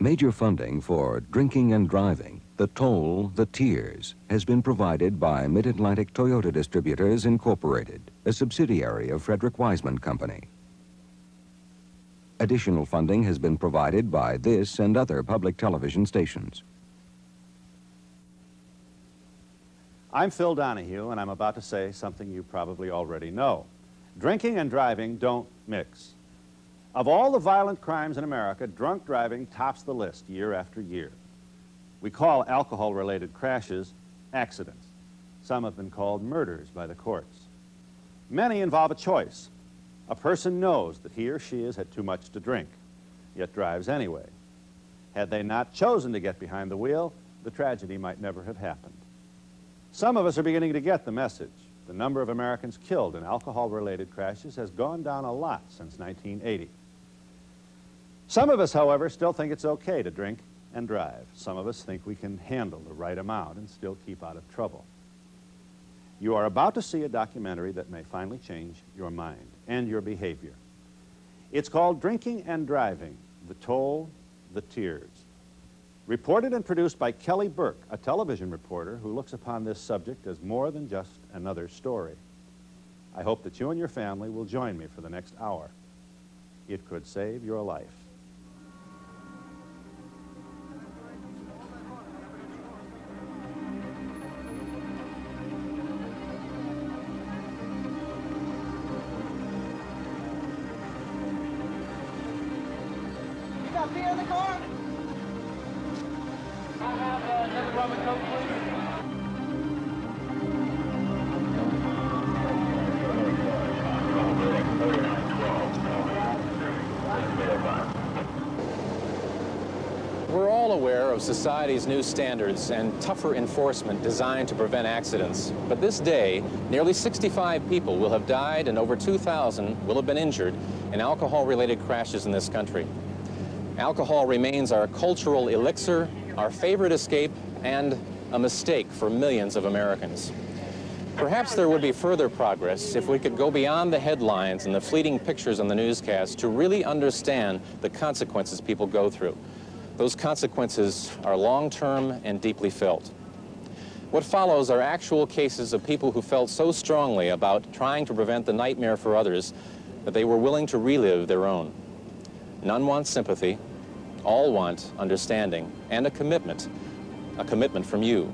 Major funding for drinking and driving, the toll, the tears, has been provided by Mid-Atlantic Toyota Distributors Incorporated, a subsidiary of Frederick Wiseman Company. Additional funding has been provided by this and other public television stations. I'm Phil Donahue, and I'm about to say something you probably already know. Drinking and driving don't mix. Of all the violent crimes in America, drunk driving tops the list year after year. We call alcohol-related crashes accidents. Some have been called murders by the courts. Many involve a choice. A person knows that he or she has had too much to drink, yet drives anyway. Had they not chosen to get behind the wheel, the tragedy might never have happened. Some of us are beginning to get the message. The number of Americans killed in alcohol-related crashes has gone down a lot since 1980. Some of us, however, still think it's okay to drink and drive. Some of us think we can handle the right amount and still keep out of trouble. You are about to see a documentary that may finally change your mind and your behavior. It's called Drinking and Driving, The Toll, the Tears. Reported and produced by Kelly Burke, a television reporter who looks upon this subject as more than just another story. I hope that you and your family will join me for the next hour. It could save your life. You got beer in the car? I'll have another rum and coke, please. We're all aware of society's new standards and tougher enforcement designed to prevent accidents. But this day, nearly 65 people will have died and over 2,000 will have been injured in alcohol-related crashes in this country. Alcohol remains our cultural elixir, our favorite escape, and a mistake for millions of Americans. Perhaps there would be further progress if we could go beyond the headlines and the fleeting pictures on the newscast to really understand the consequences people go through. Those consequences are long-term and deeply felt. What follows are actual cases of people who felt so strongly about trying to prevent the nightmare for others that they were willing to relive their own. None want sympathy, all want understanding and a commitment from you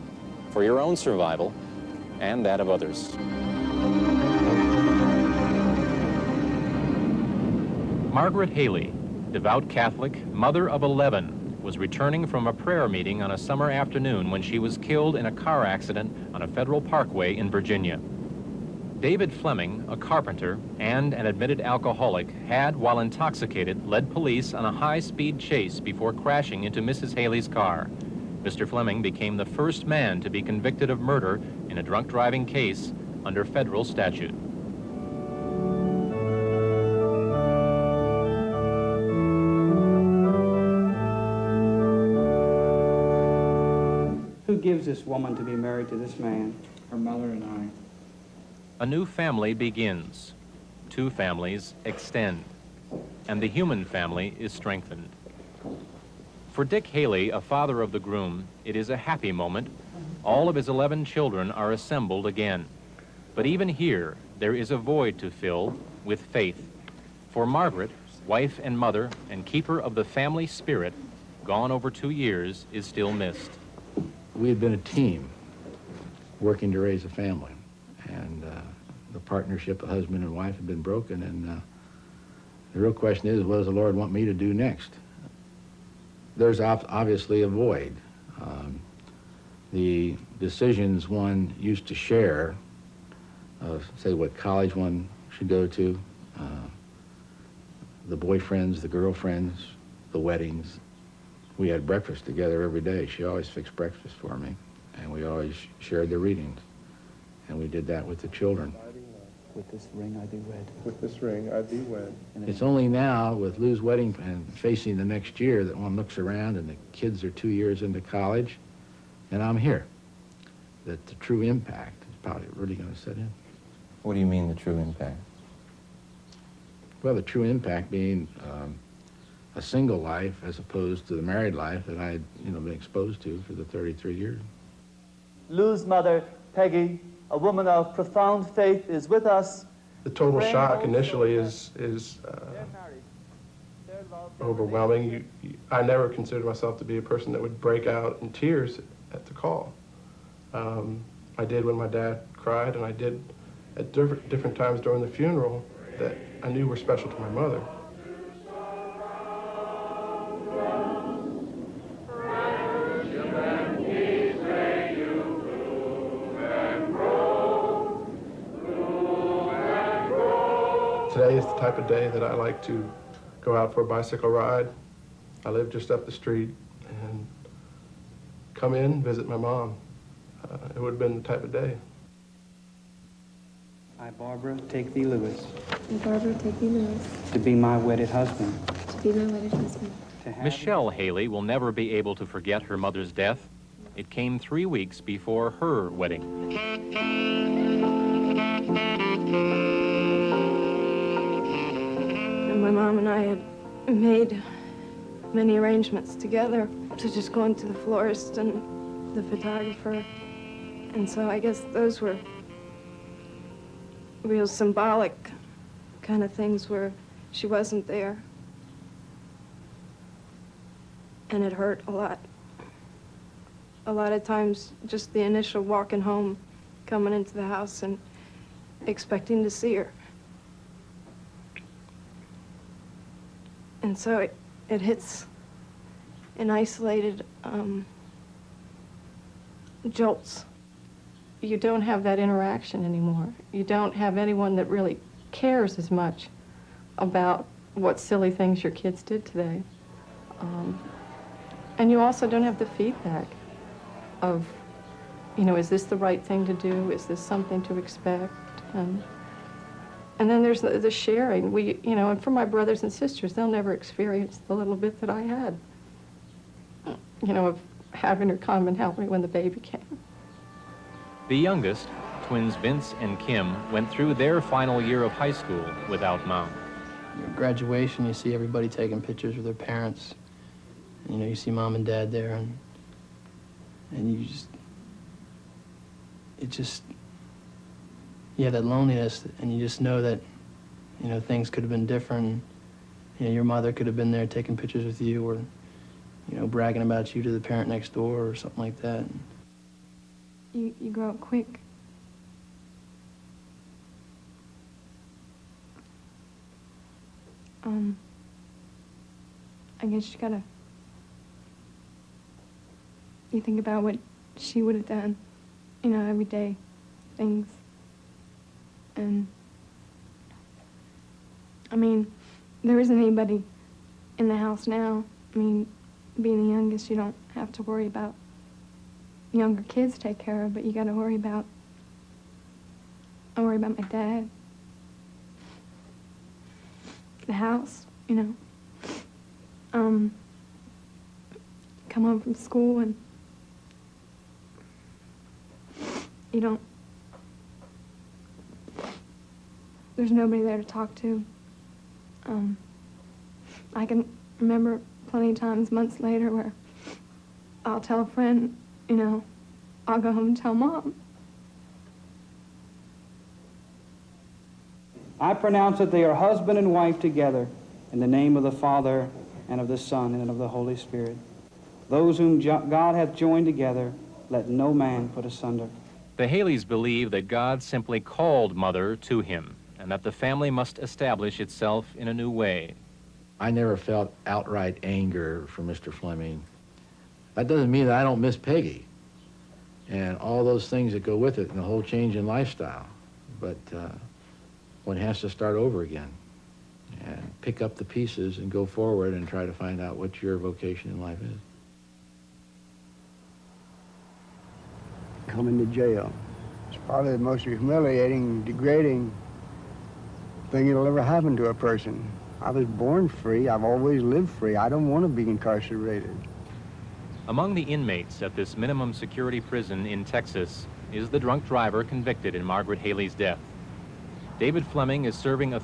for your own survival and that of others. Margaret Haley, devout Catholic, mother of 11, was returning from a prayer meeting on a summer afternoon when she was killed in a car accident on a federal parkway in Virginia. David Fleming, a carpenter and an admitted alcoholic, had, while intoxicated, led police on a high-speed chase before crashing into Mrs. Haley's car. Mr. Fleming became the first man to be convicted of murder in a drunk driving case under federal statute. Who gives this woman to be married to this man? Her mother and I. A new family begins. Two families extend. And the human family is strengthened. For Dick Haley, a father of the groom, it is a happy moment. All of his 11 children are assembled again. But even here, there is a void to fill with faith. For Margaret, wife and mother and keeper of the family spirit, gone over 2 years, is still missed. We had been a team working to raise a family, and the partnership of husband and wife had been broken, and the real question is, what does the Lord want me to do next? There's obviously a void. The decisions one used to share, say what college one should go to, the boyfriends, the girlfriends, the weddings. We had breakfast together every day. She always fixed breakfast for me, and we always shared the readings. And we did that with the children. With this ring I thee wed. With this ring I thee wed. It's only now, with Lou's wedding and facing the next year, that one looks around and the kids are 2 years into college, and I'm here, that the true impact is probably really going to set in. What do you mean, the true impact? Well, the true impact being a single life as opposed to the married life that I had, been exposed to for the 33 years. Lou's mother, Peggy, a woman of profound faith, is with us. The total shock initially is overwhelming. I never considered myself to be a person that would break out in tears at the call. I did when my dad cried, and I did at different times during the funeral that I knew were special to my mother. Today is the type of day that I like to go out for a bicycle ride. I live just up the street, and come in, visit my mom. It would have been the type of day. I, Barbara, take thee, Lewis, I, Barbara, take thee, Lewis, to be my wedded husband. to be my wedded husband. Michelle Haley will never be able to forget her mother's death. It came 3 weeks before her wedding. And my mom and I had made many arrangements together to just go into the florist and the photographer. And so I guess those were real symbolic kind of things where she wasn't there. And it hurt a lot. A lot of times, just the initial walking home, coming into the house and expecting to see her. And so it hits in isolated jolts. You don't have that interaction anymore. You don't have anyone that really cares as much about what silly things your kids did today. And you also don't have the feedback of, is this the right thing to do? Is this something to expect? And then there's the sharing. And for my brothers and sisters, they'll never experience the little bit that I had, of having her come and help me when the baby came. The youngest, twins Vince and Kim, went through their final year of high school without Mom. At graduation, you see everybody taking pictures with their parents. You see Mom and Dad there, and you have that loneliness, and you just know that, things could have been different. Your mother could have been there taking pictures with you, or, bragging about you to the parent next door or something like that. You grow up quick. I guess you think about what she would have done, everyday things. And, there isn't anybody in the house now. Being the youngest, you don't have to worry about younger kids to take care of, but you gotta worry about, I worry about my dad, the house, come home from school and there's nobody there to talk to. I can remember plenty of times, months later, where I'll tell a friend, I'll go home and tell Mom. I pronounce that they are husband and wife together in the name of the Father and of the Son and of the Holy Spirit. Those whom God hath joined together, let no man put asunder. The Haleys believe that God simply called Mother to him, and that the family must establish itself in a new way. I never felt outright anger for Mr. Fleming. That doesn't mean that I don't miss Peggy and all those things that go with it and the whole change in lifestyle. But one has to start over again and pick up the pieces and go forward and try to find out what your vocation in life is. Coming to jail. It's probably the most humiliating, degrading thing that'll ever happen to a person. I was born free. I've always lived free. I don't want to be incarcerated. Among the inmates at this minimum security prison in Texas is the drunk driver convicted in Margaret Haley's death. David Fleming is serving a